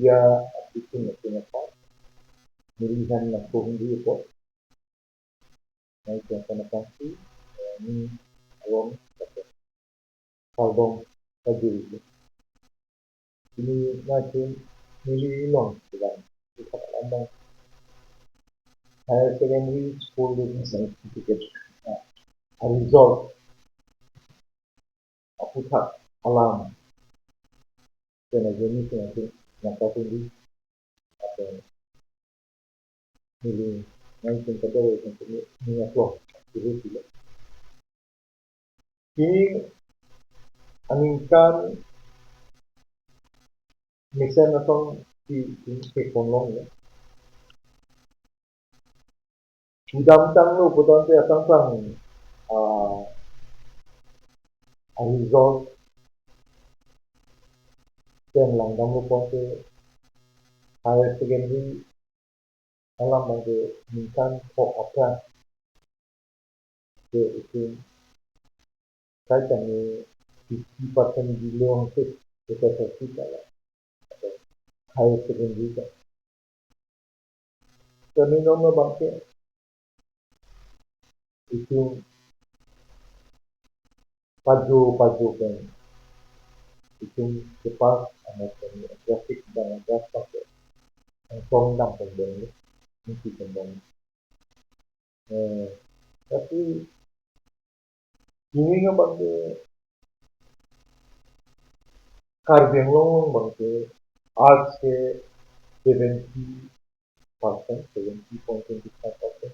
dia bikin apa pilihan langsung dia kok naik ke kanasi ni awam Thanbang tadi ini macam milih long sebab kita Thanbang higher secondary school with certificate a result aputa alam kena jenis yang satu ini atau milih naik ke kedo untuk ni apa itu tidak ini aningkan misalnya atau di kolong ya udam-udam lu putar dia tentang result dan langdam lu putar higher secondary alam bagi minkan kok apa itu saya ni 50% bilang itu kita lah higher secondary kan kami nama bangke itu paju kan itu cepat amat grafik dan grafik yang tongdang pembeli mesti pembeli tapi ini kan bangke karbiang long bangke arts ke 70%, 70.25%.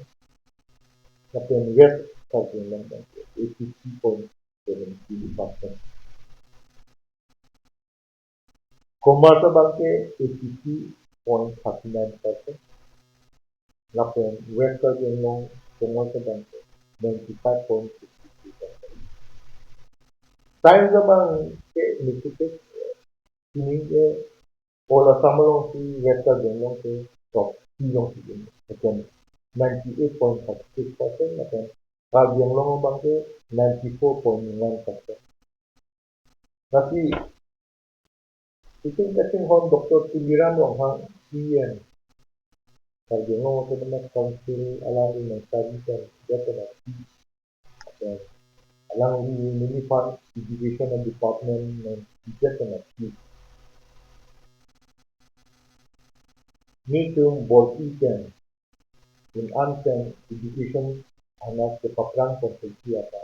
Tapi west karbiang long bangke 83.75%. Commerce bangke 83.39%. Lapan west karbiang long commerce bangke 95.63%. Science bangke institute ini ke pola samalong si west karbiang long ke top long si again 98.36% lapan karbiang long bangke 94.9%. Tapi itu kasing hon doktor pilihan long hang EM karbiang long ke nama council alang ini tadi kan dia alang ini fund education and department dan dia kena ni tu boleh kan in answer education anak kepakrang konsulsi apa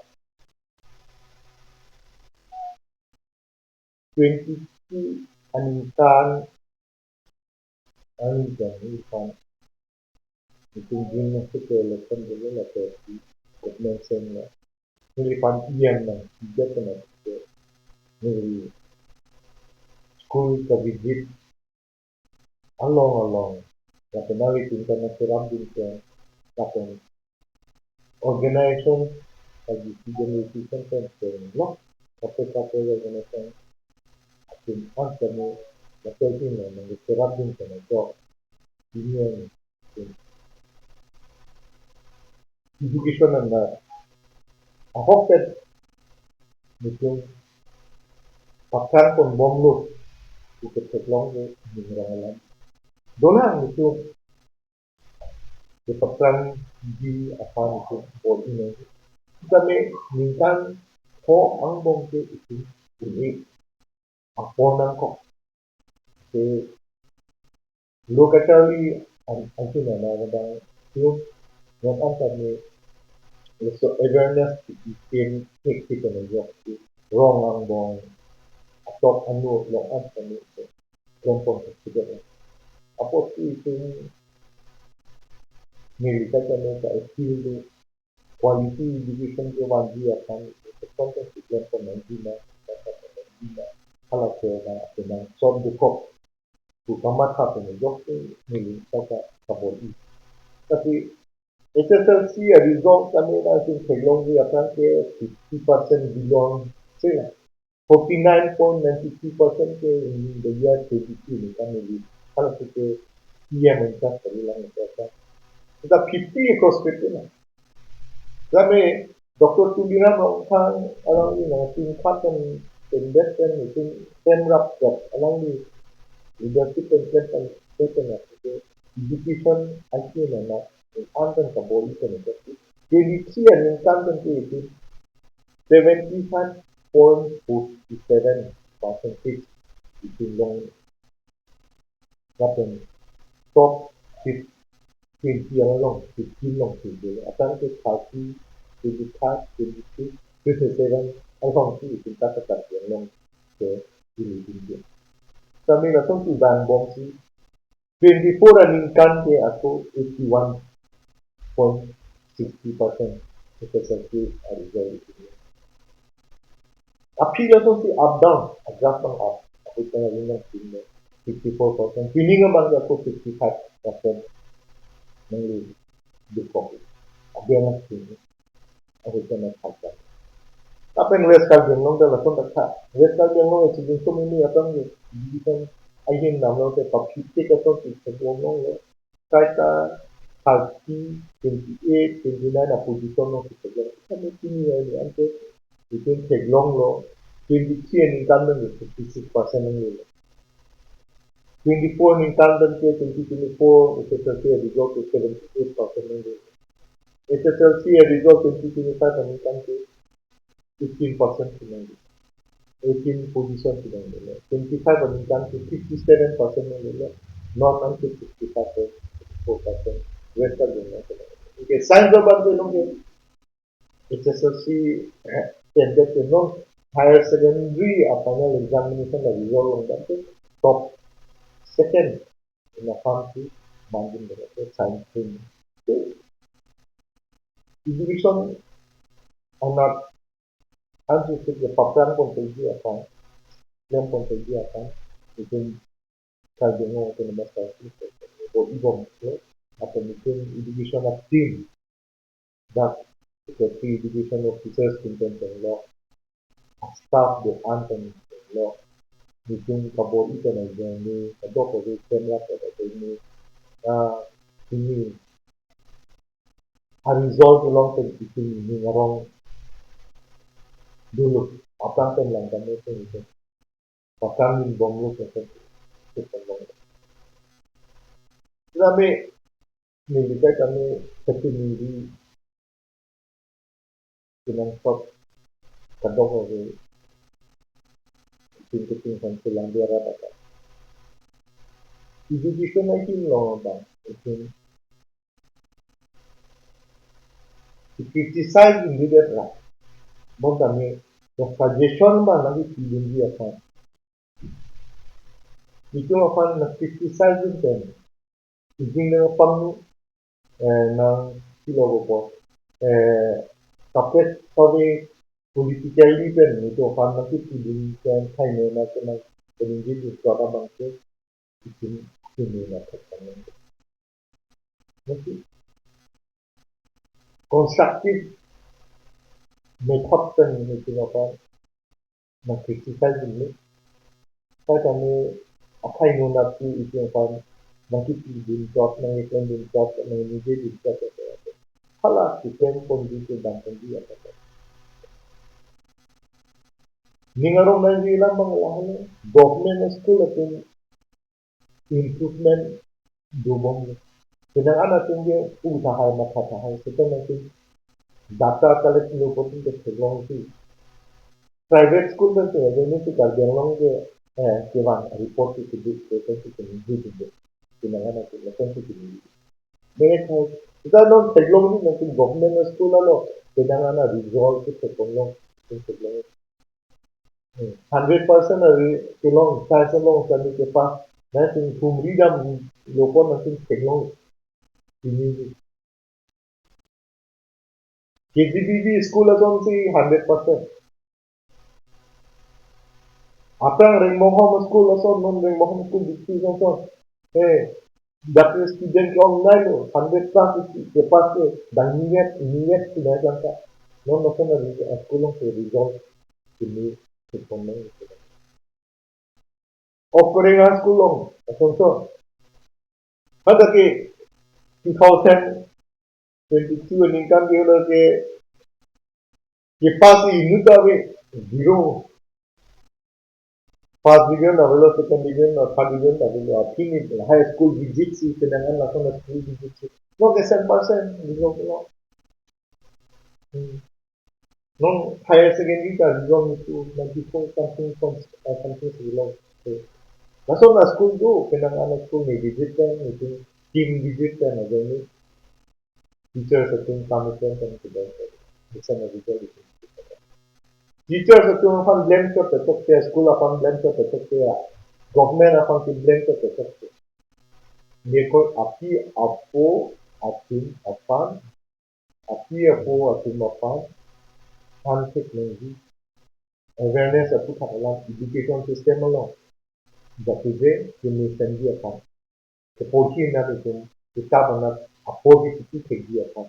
22 aningkan ini fund itu jenis itu election dulu lah tapi mention lah ini fund yang dia kena ni school ke visit along national international dinkan lapan organization bagi generation kan loh tapi organization atum kami betul ni memang serap dinkan job ini education anda ahok itu pakar pun bomlu ikut ketlong ke mineralan dolang itu pakar di apa itu body ini kami minta kok ang bong ke itu ini apa nang kok ke locally anti mana bang itu yang kami so awareness bikin kita menjawab wrong ang bong atau anu long kami kelompok juga apa itu militer kami ke skill quality education ke wajib akan kelompok kelompok menjina kalau dengan soal dukok utama satu menjawab militer kaboli tapi SSLC result kami langsung teknologi akan ke 50% belong sila 49.93% ke in the year 22 ni kami kalau kita EM Richard Tokbi lang ito kita 50 across 50 na kami Dr. Tuliran ang alang ni na tingkatan investment iting temrap kat alang ni leadership and strengthen education achievement na antan ka body ka ni jadi sian yang kantan itu 75.47% between long kapan top 20 long 15 long 20 akan ke 30 25 26 27 alongที่ถึงการตัดเสียงลงke ini tinggi kami langsung tu bang bom si 24 running kan ke aku 81.60% itu sahaja result itu api langsung si up down agak bang up aku tengah ingat tinggal 54% feeling abang aku 55% mengenai the profit ada yang tinggi aku tengah kata apa yang West Kalian long dah langsung tak tak West Kalian long itu jenis ini apa ni bukan ayam nama ke papite atau sebelum long le kata 30 28 29 apa position long sebelum kami ini ni ante itu sebelum lo 23 ni kan dan 56% ni 24 ni kan dan ke 2024 itu terkait result 78% ni SSLC result 2025 ni kan ke 15% ni 18 position sudah ni 25 ni kan ke 57% ni non ke 55% West Kalian okay science about the long HSLC standard non higher secondary final examination the result on that top second in the country margin the science thing education are not unrestricted the paparan pun terjadi apa lem pun terjadi apa itu kalau dengan autonomous studies or even atau mungkin education of team that the three education officers content and law staff the anthem law mungkin kabur itu aja ni kabur kabur kamera pada ini ini result long term ini orang dulu apa yang langkah itu bahkan di banglo seperti kami militer kami tertinggi dengan top kadang orang tinggi sampai dia rata education lagi long bang itu criticize in leader lah bon kami suggestion bang lagi tinggi apa itu apa nak criticize itu tinggi apa nang silo bos tapi tapi politically kan itu apa nanti tinggi kan kayak mana tinggi itu apa bang itu ini lah nanti constructive method kan itu apa nak criticize ini saya kami apa yang nanti itu apa nanti tinggi job nanti tinggi job nanti jadi job kalau kita pun itu dan tinggi apa Ningarong nanti lah mengalami government school atau improvement dobong sedang anak tinggi usaha macam kita nanti data collect luput itu sebelum itu private school kan tu jadi itu kerja long ke kewan report itu itu sedang anak itu tinggi mereka kita non sebelum itu nanti government school lalu sedang anak result itu sebelum 100% long saya long kami kepas nanti kumri jam lopon nanti sebelum ini KGBB school aja sih 100%. Apa yang Ringmohom school aja non Ringmohom school dikti aja. Dapet student online 100 plus kepas ke dan niat sudah sampai non nasional school yang result ini sekolah itu. Operating school long aja. Ada ke 2022 income dia ke kepas ini tu zero first division level, second division, or third division level, or high school visits, pinangan langsung na school visits. No, ke 100%, digo ko lang. Nung higher secondary ka, digo ito, nag-ipon something sila. So, langsung na school do, pinangan na school, may visit ka, may team visit ka, na gano'n. Teachers at yung commitment and to them. Isa na result ito. Teachers at yung upang blend ka, petok kaya school upang blend ka, petok kaya government upang blend ka, petok kaya. Neko api apo atum apan api apo atum apan Thanbang nangji awareness at lang education system along jatuhe nation di apan kepochi na ito kita banat apo di titik kegi apan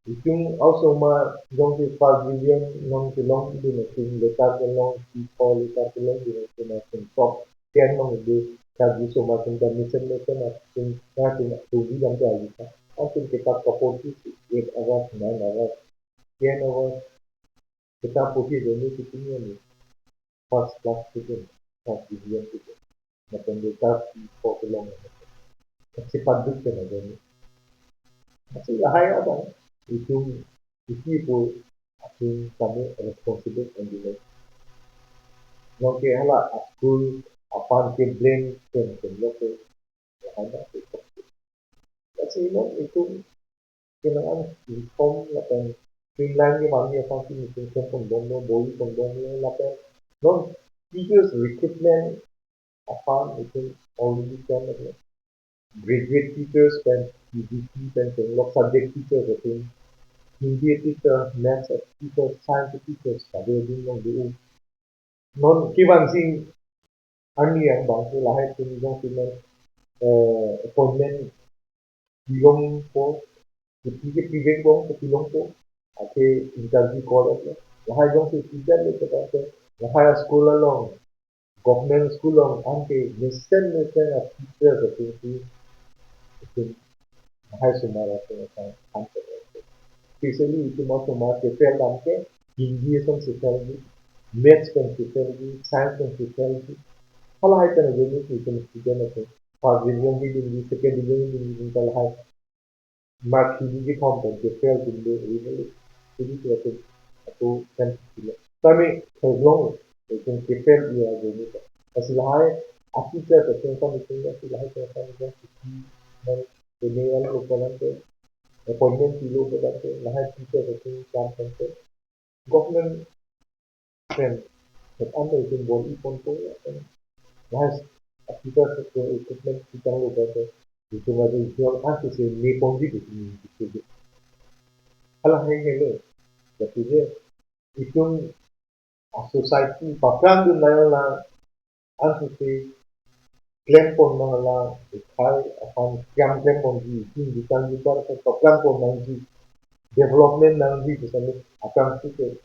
itong also ma yung di pavilion ng tulong di natin letar tulong people letar tulong di natin top yan mga di kagi so matin da mission at natin tuwi lang tayo atin kita kepochi 8 hours 9 hours 10 hours kita pochi deni kitnya ni first class ticket first division ticket natin letar people tulong kasi paduk na gani kasi lahay apa itong isi po ating kami responsible and delay. Nung kaya hala school apan ke blame ke loke ada itu. Kasi nung itong kailangan inform natin streamline yung mami ang pang-tinitin kung doon boy kung doon natin. Nung teachers recruitment apan itong already done natin. Graduate teachers and PGT and subject teachers ating Hindi teacher, maths teacher, science teachers, sabi din ng doon. Non kiban sing ani ang bangko lahat ng sila appointment bilong po, sige pigeng po, pilong po, at interview call at lahat yung si teacher le kata lahat school along, government school along, ang nesen at teachers at lahat sumara sa kanto. Especially itu mau cuma prepare namke Hindi kan sociology, maths kan sociology, science kan sociology. Kalau hai kan jadi itu mesti kan itu. First division di Hindi, second division di Hindi kalau hai mark Hindi form kan prepare Hindi really. Jadi itu kan sila. Kami sebelum itu prepare dia jadi. Kasi lahai aku saya terus itu itu lahai terus dan ini yang lupakan appointment kilo berapa lahir teacher itu काम करते government friend but anda itu body pun tu lahir teacher itu equipment kita lo berapa itu macam itu apa sih ni pun gitu kalau hanya lo jadi dia itu society background tu naya antu sih claim pun naya kai apa claim pun di bukan juga background pun nangji development nangji misalnya akan itu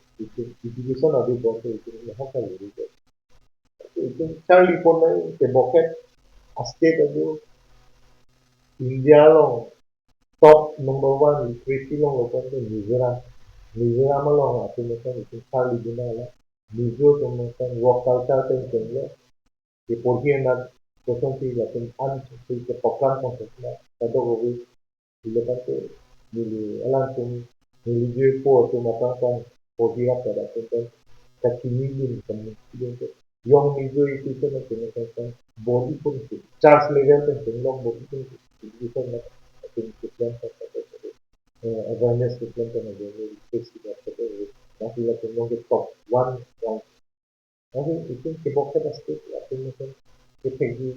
education ada bahasa itu apa lagi itu Charlie pun ke boket state itu India lo top number one literacy lo local itu Mizoram lo atau macam itu Charlie di mana Mizo macam work culture tu macam ke pergi nak kosong sih lakin an sih ke program konsepnya kado kowe dilepas tu dulu alam tu religieux po tu macam kan pergi apa dah tu kaki kan itu yang Mizo itu macam body pun tu charge level tu long body pun itu kan plan awareness plan kan ada face kita tu tapi lakin long top one tapi itu keboknya pasti lakin macam strategi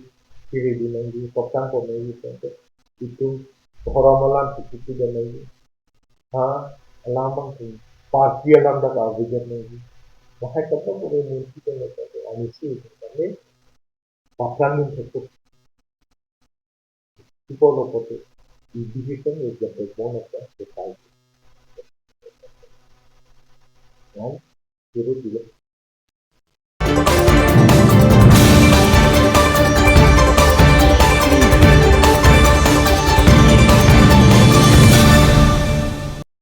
kiri di lagi program pun lagi itu orang malam itu dan lagi alam tu pasti alam dah kawajan lagi bahkan kita boleh mungkin kita anisi tapi program itu people lo pote education is the backbone of the society right?